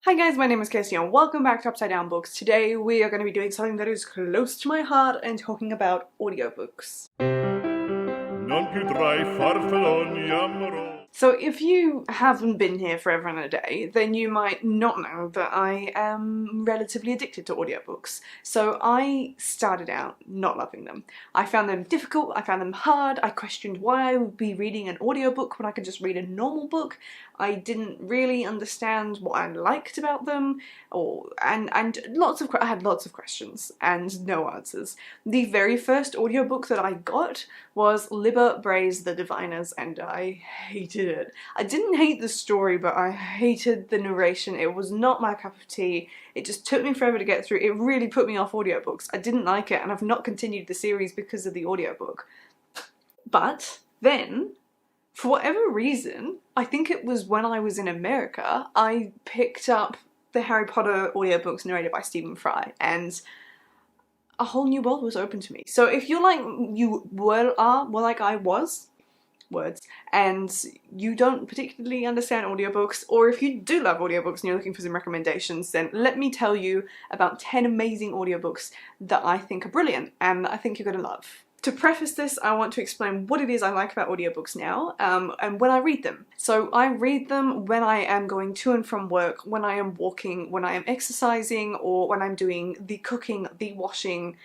Hi guys, my name is Kirsty and welcome back to Upside Down Books. Today we are going to be doing something that is close to my heart and talking about audiobooks. Non più tra I farfalloni amorosi. So if you haven't been here forever and a day, then you might not know that I am relatively addicted to audiobooks. So I started out not loving them. I found them difficult, I found them hard, I questioned why I would be reading an audiobook when I could just read a normal book. I didn't really understand what I liked about them, and I had lots of questions and no answers. The very first audiobook that I got was Liber Braes the Diviners, and I hated it. I didn't hate the story, but I hated the narration. It was not my cup of tea. It just took me forever to get through. It really put me off audiobooks. I didn't like it, and I've not continued the series because of the audiobook. But then, for whatever reason, I think it was when I was in America, I picked up the Harry Potter audiobooks narrated by Stephen Fry, and a whole new world was open to me. So if you're like like I was, and you don't particularly understand audiobooks, or if you do love audiobooks and you're looking for some recommendations, then let me tell you about 10 amazing audiobooks that I think are brilliant and I think you're gonna love. To preface this, I want to explain what it is I like about audiobooks now, and when I read them. So I read them when I am going to and from work, when I am walking, when I am exercising, or when I'm doing the cooking, the washing.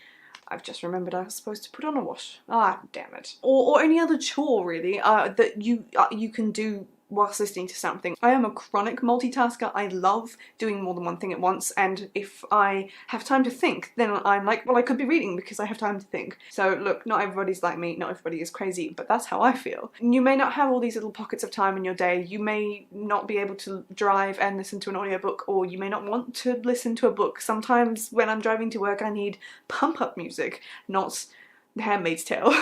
I've just remembered I was supposed to put on a wash. Ah, damn it. Or any other chore, really, that you can do whilst listening to something. I am a chronic multitasker. I love doing more than one thing at once, and if I have time to think, then I'm like, well, I could be reading because I have time to think. So look, not everybody's like me, not everybody is crazy, but that's how I feel. You may not have all these little pockets of time in your day. You may not be able to drive and listen to an audiobook, or you may not want to listen to a book. Sometimes when I'm driving to work, I need pump-up music, not The Handmaid's Tale.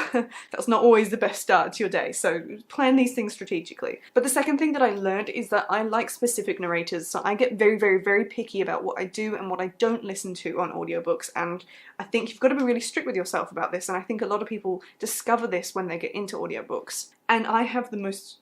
That's not always the best start to your day, so plan these things strategically. But the second thing that I learned is that I like specific narrators, so I get very picky about what I do and what I don't listen to on audiobooks, and I think you've got to be really strict with yourself about this, and I think a lot of people discover this when they get into audiobooks. And I have the most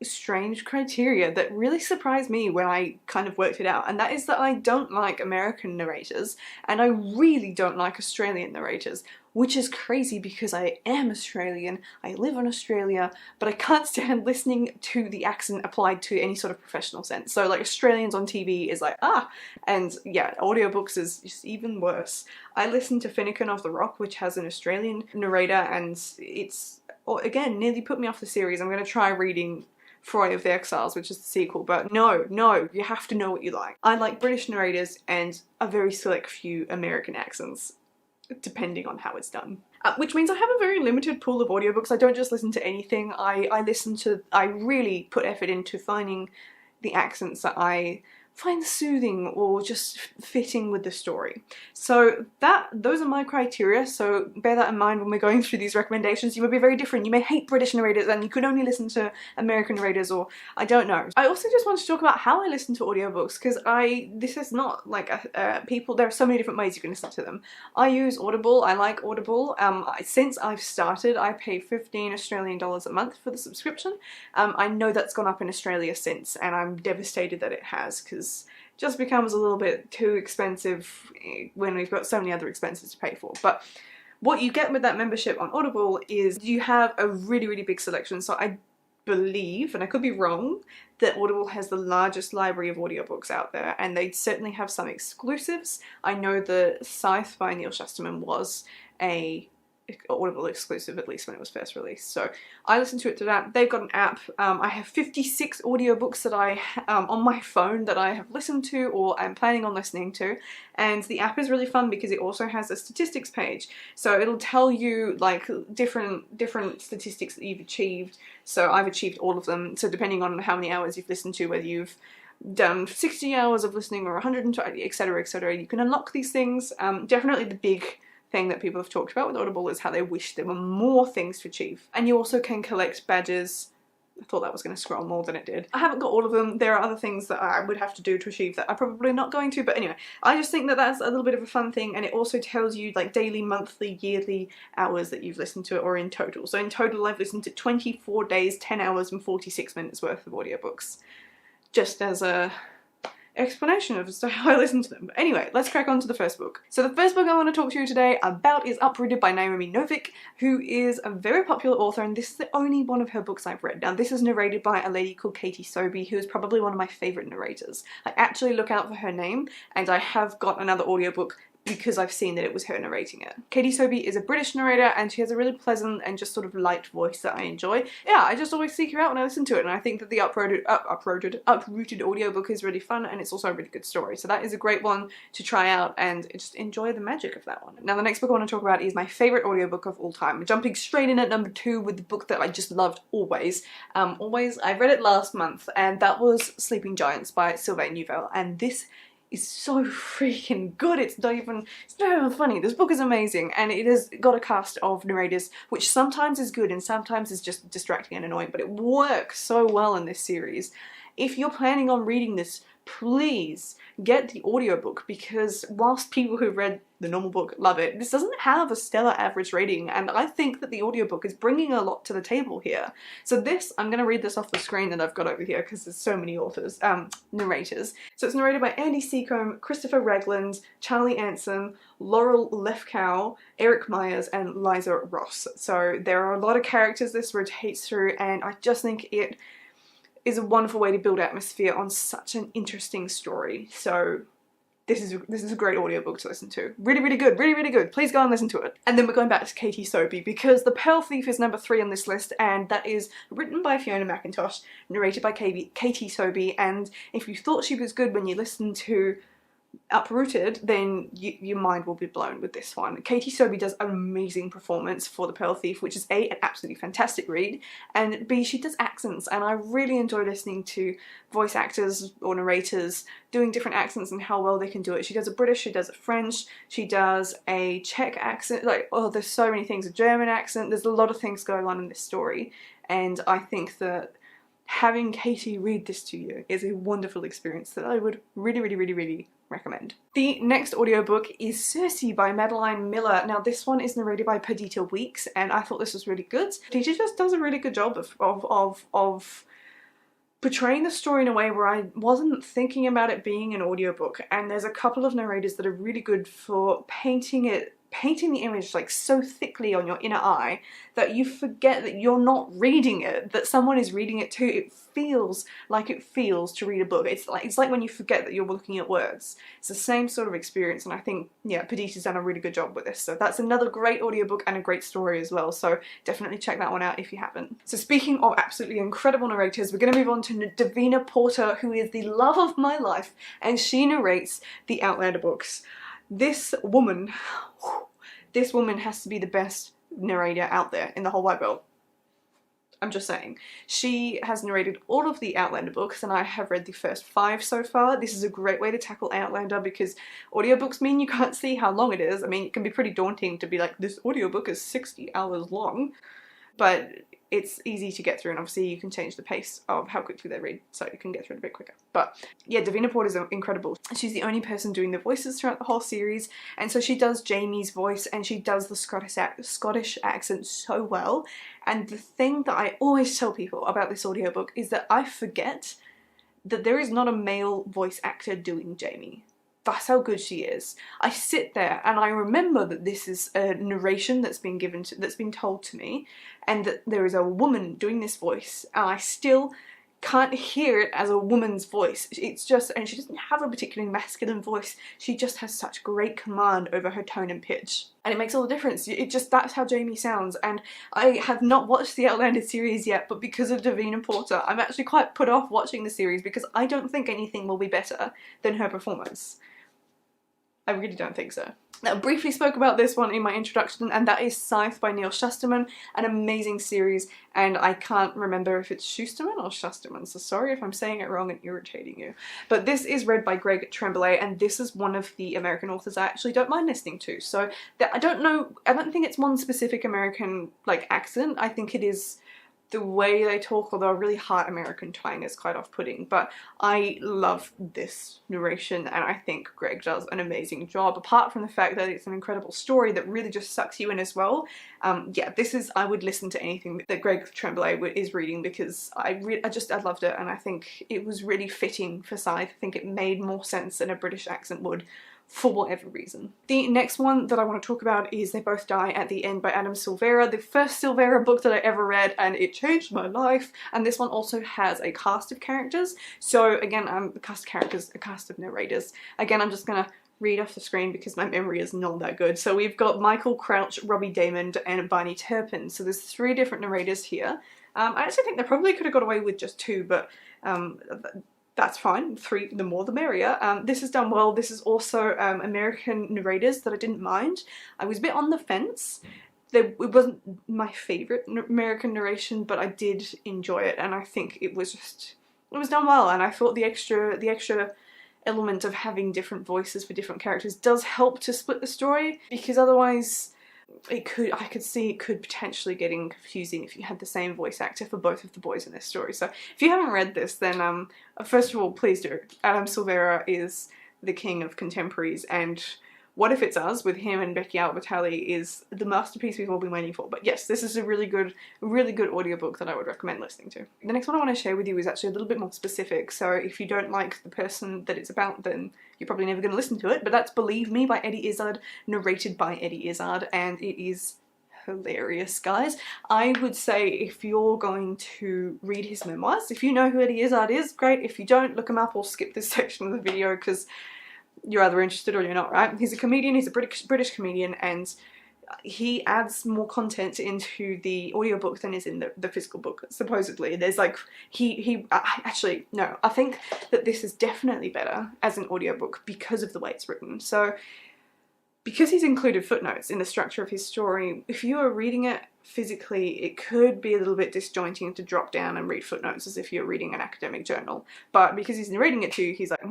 strange criteria that really surprised me when I kind of worked it out, and that is that I don't like American narrators and I really don't like Australian narrators, which is crazy because I am Australian, I live in Australia, but I can't stand listening to the accent applied to any sort of professional sense. So like Australians on TV is like, ah, and yeah, audiobooks is just even worse. I listen to Finnegan of the Rock, which has an Australian narrator, and it's, again, nearly put me off the series. I'm going to try reading Froy of the Exiles, which is the sequel, but no, you have to know what you like. I like British narrators and a very select few American accents, depending on how it's done. Which means I have a very limited pool of audiobooks. I don't just listen to anything. I really put effort into finding the accents that I find soothing or just fitting with the story. So those are my criteria, so bear that in mind when we're going through these recommendations. You will be very different. You may hate British narrators and you could only listen to American narrators, or I don't know. I also just want to talk about how I listen to audiobooks, because this is not like there are so many different ways you can listen to them. I use Audible. I like Audible. Since I've started, I pay 15 Australian dollars a month for the subscription. I know that's gone up in Australia since, and I'm devastated that it has, because it just becomes a little bit too expensive when we've got so many other expenses to pay for. But what you get with that membership on Audible is you have a really big selection. So I believe, and I could be wrong, that Audible has the largest library of audiobooks out there, and they certainly have some exclusives. I know that SCYTHE by Neil Shusterman was a Audible exclusive, at least when it was first released. So I listened to it to that. They've got an app. I have 56 audiobooks that I on my phone that I have listened to or I'm planning on listening to, and the app is really fun because it also has a statistics page. So it'll tell you like different statistics that you've achieved. So I've achieved all of them. So depending on how many hours you've listened to, whether you've done 60 hours of listening or 120, etc, you can unlock these things. Definitely the big thing that people have talked about with Audible is how they wish there were more things to achieve. And you also can collect badges. I thought that was going to scroll more than it did. I haven't got all of them. There are other things that I would have to do to achieve that I'm probably not going to, but anyway, I just think that that's a little bit of a fun thing, and it also tells you like daily, monthly, yearly hours that you've listened to it, or in total. So in total I've listened to 24 days, 10 hours and 46 minutes worth of audiobooks. Just as a explanation of how I listen to them. But anyway, let's crack on to the first book. So the first book I want to talk to you today about is Uprooted by Naomi Novik, who is a very popular author, and this is the only one of her books I've read. Now this is narrated by a lady called Katie Sobey, who is probably one of my favourite narrators. I actually look out for her name, and I have got another audiobook because I've seen that it was her narrating it. Katie Sobey is a British narrator, and she has a really pleasant and just sort of light voice that I enjoy. Yeah, I just always seek her out when I listen to it, and I think that the Uprooted audiobook is really fun, and it's also a really good story. So that is a great one to try out and just enjoy the magic of that one. Now the next book I want to talk about is my favourite audiobook of all time. Jumping straight in at number 2 with the book that I just loved always. I read it last month, and that was Sleeping Giants by Sylvain Neuvel, and this is so freaking good. It's not even funny. This book is amazing, and it has got a cast of narrators which sometimes is good and sometimes is just distracting and annoying, but it works so well in this series. If you're planning on reading this, please get the audiobook, because whilst people who've read the normal book love it, this doesn't have a stellar average rating, and I think that the audiobook is bringing a lot to the table here. So this, I'm going to read this off the screen that I've got over here because there's so many narrators. So it's narrated by Andy Seacombe, Christopher Ragland, Charlie Anson, Laurel Lefkow, Eric Myers, and Liza Ross. So there are a lot of characters this rotates through, and I just think it is a wonderful way to build atmosphere on such an interesting story. So this is a great audiobook to listen to. Really, really good. Really, really good. Please go and listen to it. And then we're going back to Katie Sobey, because The Pearl Thief is number 3 on this list, and that is written by FIONA McIntosh, narrated by Katie Sobey, and if you thought she was good when you listened to Uprooted, then your mind will be blown with this one. Katie Sobey does an amazing performance for The Pearl Thief, which is A, an absolutely fantastic read, and B, she does accents, and I really enjoy listening to voice actors or narrators doing different accents and how well they can do it. She does a British, she does a French, she does a Czech accent, like, oh, there's so many things, a German accent, there's a lot of things going on in this story, and I think that having Katie read this to you is a wonderful experience that I would really, really, really, really recommend. The next audiobook is Circe by Madeline Miller. Now this one is narrated by Perdita Weeks, and I thought this was really good. Perdita just does a really good job of portraying the story in a way where I wasn't thinking about it being an audiobook, and there's a couple of narrators that are really good for painting the image like so thickly on your inner eye that you forget that you're not reading it, that someone is reading it too. It feels like it feels to read a book. It's like when you forget that you're looking at words. It's the same sort of experience, and I think, yeah, Perdita's done a really good job with this. So that's another great audiobook and a great story as well, so definitely check that one out if you haven't. So speaking of absolutely incredible narrators, we're going to move on to Davina Porter, who is the love of my life, and she narrates the Outlander books. This woman has to be the best narrator out there in the whole wide world. I'm just saying. She has narrated all of the Outlander books, and I have read the first 5 so far. This is a great way to tackle Outlander because audiobooks mean you can't see how long it is. I mean, it can be pretty daunting to be like, this audiobook is 60 hours long, but it's easy to get through, and obviously you can change the pace of how quickly they read, so you can get through it a bit quicker. But yeah, Davina Porter is incredible. She's the only person doing the voices throughout the whole series, and so she does Jamie's voice, and she does the Scottish accent so well. And the thing that I always tell people about this audiobook is that I forget that there is not a male voice actor doing Jamie. That's how good she is. I sit there and I remember that this is a narration that's been told to me, and that there is a woman doing this voice, and I still can't hear it as a woman's voice. It's just, and she doesn't have a particularly masculine voice, she just has such great command over her tone and pitch. And it makes all the difference. That's how Jamie sounds. And I have not watched the Outlander series yet, but because of Davina Porter, I'm actually quite put off watching the series because I don't think anything will be better than her performance. I really don't think so. Now, I briefly spoke about this one in my introduction, and that is SCYTHE by Neil Shusterman, an amazing series, and I can't remember if it's Shusterman or Shusterman, so sorry if I'm saying it wrong and irritating you. But this is read by Greg Tremblay, and this is one of the American authors I actually don't mind listening to. So I don't think it's one specific American accent. I think it is the way they talk, although a really hard American twang, is quite off-putting. But I love this narration, and I think Greg does an amazing job, apart from the fact that it's an incredible story that really just sucks you in as well. Yeah, I would listen to anything that Greg Tremblay is reading, because I loved it, and I think it was really fitting for Scythe. I think it made more sense than a British accent would, for whatever reason. The next one that I want to talk about is They Both Die at the End by Adam Silvera, the first Silvera book that I ever read, and it changed my life. And this one also has a cast of characters. So again, a cast of characters, a cast of narrators. Again, I'm just gonna read off the screen because my memory is not that good. So we've got Michael Crouch, Robbie Daymond, and Barney Turpin. So there's 3 different narrators here. I actually think they probably could have got away with just 2, but that's fine. 3, the more the merrier. This is done well. This is also American narrators that I didn't mind. I was a bit on the fence. It wasn't my favourite American narration, but I did enjoy it, and I think it was done well. And I thought the extra element of having different voices for different characters does help to split the story, because otherwise I could see it could potentially getting confusing if you had the same voice actor for both of the boys in this story. So if you haven't read this, then first of all, please do. Adam Silvera is the king of contemporaries, and What If It's Us with him and Becky Albertalli is the masterpiece we've all been waiting for. But yes, this is a really good audiobook that I would recommend listening to. The next one I want to share with you is actually a little bit more specific, so if you don't like the person that it's about, then you're probably never going to listen to it. But that's Believe Me by Eddie Izzard, narrated by Eddie Izzard, and it is hilarious, guys. I would say if you're going to read his memoirs, if you know who Eddie Izzard is, great. If you don't, look him up or skip this section of the video, because you're either interested or you're not, right? He's a comedian, he's a British comedian, and he adds more content into the audiobook than is in the physical book, supposedly. There's like, actually, no, I think that this is definitely better as an audiobook because of the way it's written. So, because he's included footnotes in the structure of his story, if you are reading it physically, it could be a little bit disjointing to drop down and read footnotes as if you're reading an academic journal. But because he's narrating it to you, he's like,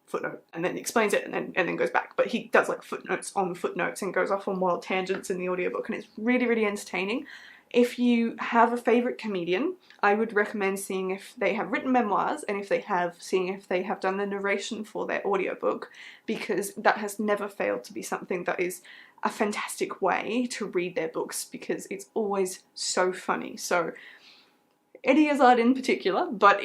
footnote, and then explains it and then goes back. But he does like footnotes on footnotes and goes off on wild tangents in the audiobook, and it's really, really entertaining. If you have a favourite comedian, I would recommend seeing if they have written memoirs, and seeing if they have done the narration for their audiobook, because that has never failed to be something that is a fantastic way to read their books, because it's always so funny. So Eddie Izzard in particular, but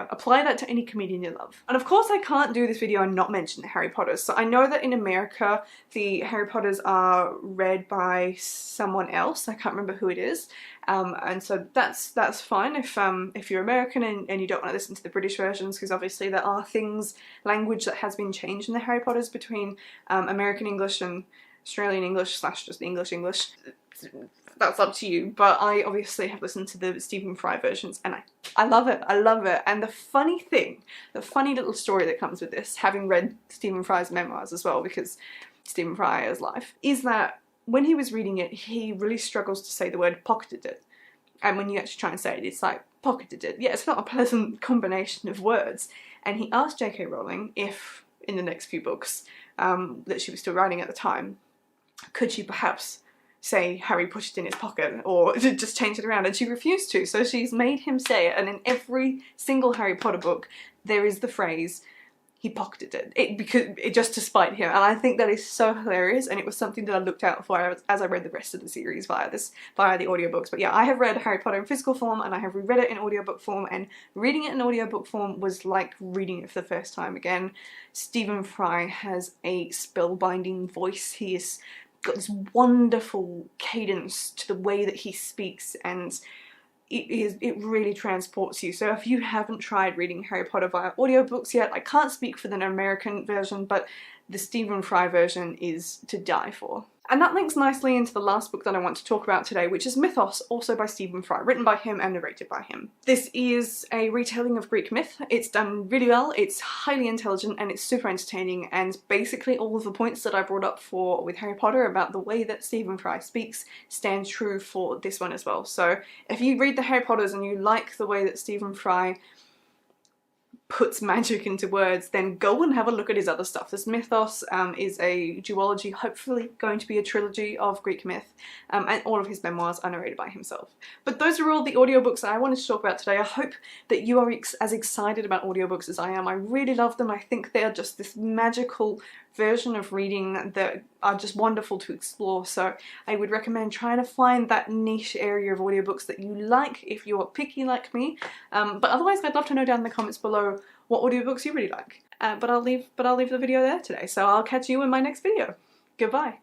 apply that to any comedian you love. And of course I can't do this video and not mention the Harry Potters. So I know that in America the Harry Potters are read by someone else, I can't remember who it is, and so that's fine if you're American and you don't want to listen to the British versions, because obviously there are language that has been changed in the Harry Potters between American English and Australian English / just English. That's up to you, but I obviously have listened to the Stephen Fry versions, and I love it, I love it. And the funny little story that comes with this, having read Stephen Fry's memoirs as well, because Stephen Fry is life, is that when he was reading it, he really struggles to say the word pocketed it. And when you actually try and say it, it's like pocketed it. Yeah, it's not a pleasant combination of words. And he asked J.K. Rowling if, in the next few books that she was still writing at the time, could she perhaps say Harry put it in his pocket, or just change it around, and she refused to. So she's made him say it, and in every single Harry Potter book there is the phrase, he pocketed it, just to spite him. And I think that is so hilarious, and it was something that I looked out for as I read the rest of the series via the audiobooks. But yeah, I have read Harry Potter in physical form, and I have reread it in audiobook form, and reading it in audiobook form was like reading it for the first time again. Stephen Fry has a spellbinding voice. He has got this wonderful cadence to the way that he speaks, and it really transports you. So if you haven't tried reading Harry Potter via audiobooks yet, I can't speak for the American version, but the Stephen Fry version is to die for. And that links nicely into the last book that I want to talk about today, which is Mythos, also by Stephen Fry, written by him and narrated by him. This is a retelling of Greek myth. It's done really well, it's highly intelligent, and it's super entertaining, and basically all of the points that I brought up with Harry Potter about the way that Stephen Fry speaks stand true for this one as well. So if you read the Harry Potters and you like the way that Stephen Fry puts magic into words, then go and have a look at his other stuff. This mythos is a duology, hopefully going to be a trilogy of Greek myth, and all of his memoirs are narrated by himself. But those are all the audiobooks that I wanted to talk about today. I hope that you are as excited about audiobooks as I am. I really love them. I think they are just this magical version of reading that are just wonderful to explore. So I would recommend trying to find that niche area of audiobooks that you like if you're picky like me. But otherwise, I'd love to know down in the comments below what audiobooks you really like. But I'll leave the video there today. So I'll catch you in my next video. Goodbye.